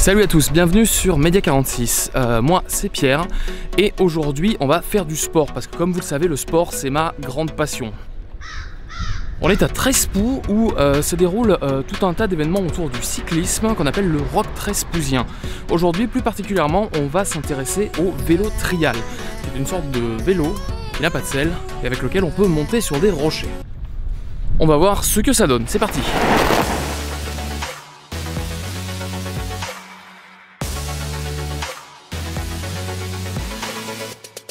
Salut à tous, bienvenue sur Média 46. Moi c'est Pierre et aujourd'hui on va faire du sport parce que comme vous le savez le sport c'est ma grande passion. On est à Trespou où se déroule tout un tas d'événements autour du cyclisme qu'on appelle le Rock Trespousien. Aujourd'hui plus particulièrement on va s'intéresser au vélo trial. C'est une sorte de vélo qui n'a pas de selle et avec lequel on peut monter sur des rochers. On va voir ce que ça donne, c'est parti.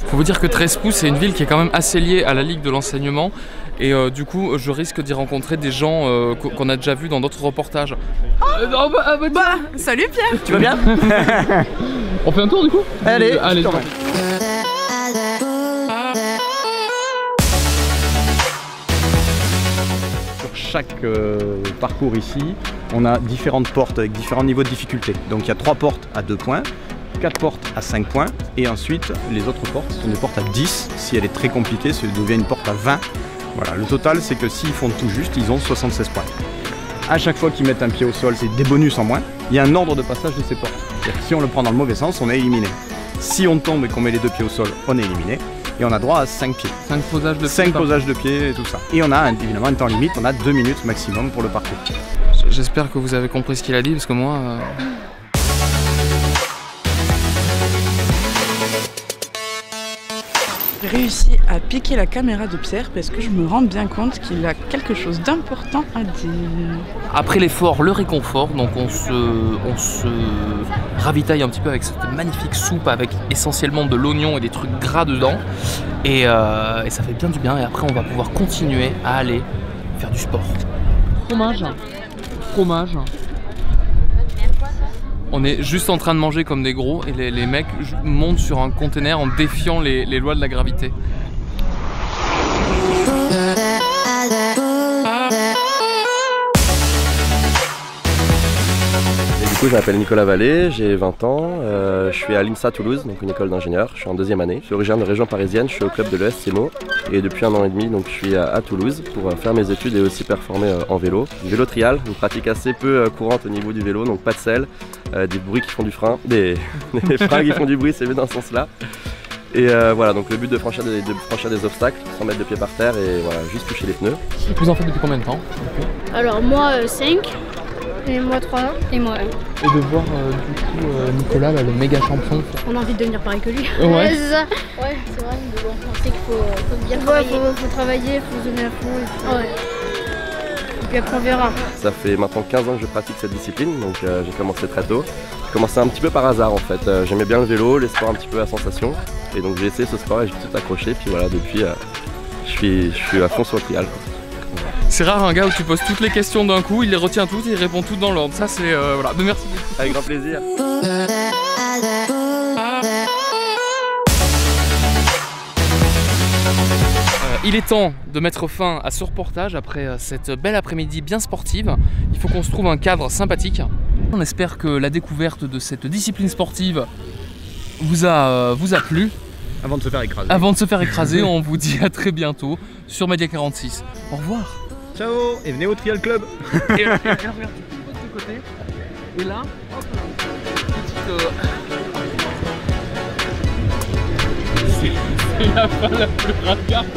Faut vous dire que Trespou c'est une ville qui est quand même assez liée à la Ligue de l'enseignement et du coup je risque d'y rencontrer des gens qu'on a déjà vus dans d'autres reportages. Salut Pierre. Tu vas bien? On fait un tour du coup? Allez, Sur chaque parcours ici, on a différentes portes avec différents niveaux de difficulté. Donc il y a 3 portes à 2 points. 4 portes à 5 points et ensuite les autres portes sont des portes à 10. Si elle est très compliquée, ça devient une porte à 20. Voilà, le total c'est que s'ils font tout juste, ils ont 76 points. À chaque fois qu'ils mettent un pied au sol, c'est des bonus en moins. Il y a un ordre de passage de ces portes. Si on le prend dans le mauvais sens, on est éliminé. Si on tombe et qu'on met les 2 pieds au sol, on est éliminé. Et on a droit à 5 pieds. 5 posages de pieds. 5 posages de pieds et tout ça. Et on a évidemment un temps limite, on a 2 minutes maximum pour le parcours. J'espère que vous avez compris ce qu'il a dit parce que moi... J'ai réussi à piquer la caméra de Pierre parce que je me rends bien compte qu'il a quelque chose d'important à dire. Après l'effort, le réconfort, donc on se ravitaille un petit peu avec cette magnifique soupe avec essentiellement de l'oignon et des trucs gras dedans et ça fait bien du bien et après on va pouvoir continuer à aller faire du sport. Fromage. On est juste en train de manger comme des gros et les mecs montent sur un conteneur en défiant les lois de la gravité. Du coup, je m'appelle Nicolas Vallée, j'ai 20 ans, je suis à l'INSA Toulouse, donc une école d'ingénieur, je suis en 2e année. Je suis originaire de région parisienne, je suis au club de l'ESCMO et depuis 1 an et demi donc, je suis à Toulouse pour faire mes études et aussi performer en vélo. Vélo trial, une pratique assez peu courante au niveau du vélo, donc pas de selle, des bruits qui font du frein, des freins qui font du bruit, c'est mieux dans ce sens-là. Et voilà, donc le but de franchir des obstacles, sans mettre de pieds par terre et voilà, juste toucher les pneus. Vous en faites depuis combien de temps? Alors moi 5, et moi 3, et moi 1. Et de voir du coup Nicolas, là, le méga champion. On a envie de devenir pareil que lui. Ouais. C'est ça. Ouais, c'est vrai, mais bon, on sait qu'il faut bien travailler. Faut travailler, faut se donner à fond. Et puis, ouais. Et puis après on verra. Ça fait maintenant 15 ans que je pratique cette discipline, donc j'ai commencé très tôt. J'ai commencé un petit peu par hasard en fait. J'aimais bien le vélo, les sports un petit peu à sensation. Et donc j'ai essayé ce sport et j'ai tout accroché. Puis voilà, depuis je suis à fond sur le trial. C'est rare un gars où tu poses toutes les questions d'un coup, il les retient toutes et il répond toutes dans l'ordre. Ça c'est... voilà, mais merci beaucoup. Avec grand plaisir. Il est temps de mettre fin à ce reportage après cette belle après-midi bien sportive. Il faut qu'on se trouve un cadre sympathique. On espère que la découverte de cette discipline sportive vous a plu. Avant de se faire écraser. Avant de se faire écraser, on vous dit à très bientôt sur Média 46. Au revoir. Ciao et venez au Trial Club. Et regarde, tu poses de côté. Et là, hop, petite... C'est la fin la plus ringarde.